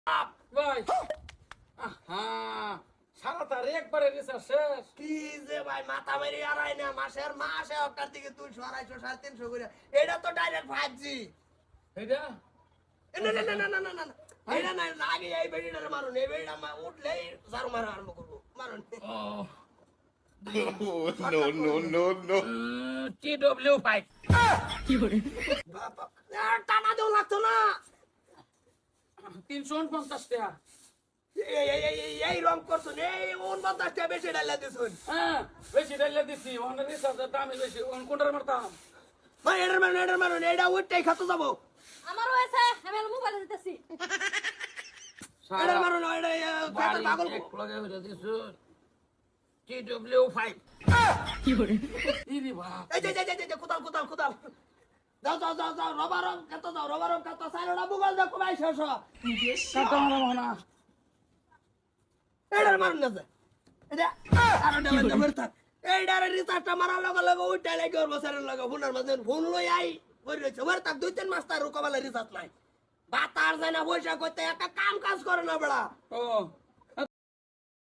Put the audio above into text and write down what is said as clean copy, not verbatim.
ভাই হ্যাঁ সারা তার একবারে রিচার্জ শেষ। কি যে ভাই মাথা মেরে আড়াই না মাসে একটার দিকে 200 250 350 করে। এটা তো ডাইরেক্ট 5G। এইটা না না না না না না না না। এটা না আগে এই বেড়িটারে মারুন, এই বেড়িটা উঠলেই ঝাড়ু মারা আরম্ভ করবো, মারুন। ও No, no, no, no. TW5 বাবা, আর টানা দেও লাগতো না। 350 টাকা। এই রং করছুন, এই 49 টাকা বেশি ডাইলা দিছুন। হ্যাঁ বেশি ডাইলে দিছি ওখানে রিচার্জের দামই বেশি ওখানে কোনটার মারতাম। ভাই এটার মারুন, এটা উঠতেই খাতো যাবো। আমারও হয়েছে, আমি মোবাইল দিতেছি। এটার মারুন, এটা খাতার পাগল। এক লগে হইরা দিছুন TW5 ইরি বাপ এই যে কোদাল। যাও, রবারম কত সাইরোটা বুগল দেখো ভাই শেষ। কাটা মারা না এটার মারুন না যে। এটা আর ডালা জমের থাক। এইটার রিচার্জটা মারার লগে উঠতে লাগে ওর বছরের লগে ফোনের মাঝে ফোন লই আই কই রইছে। ওর তাক 2-3 মাস তার রুকাবালে রিচার্জ নাই। বাতার যায় না পয়সা করতে একটা কাম কাজ করে না বড়া। ও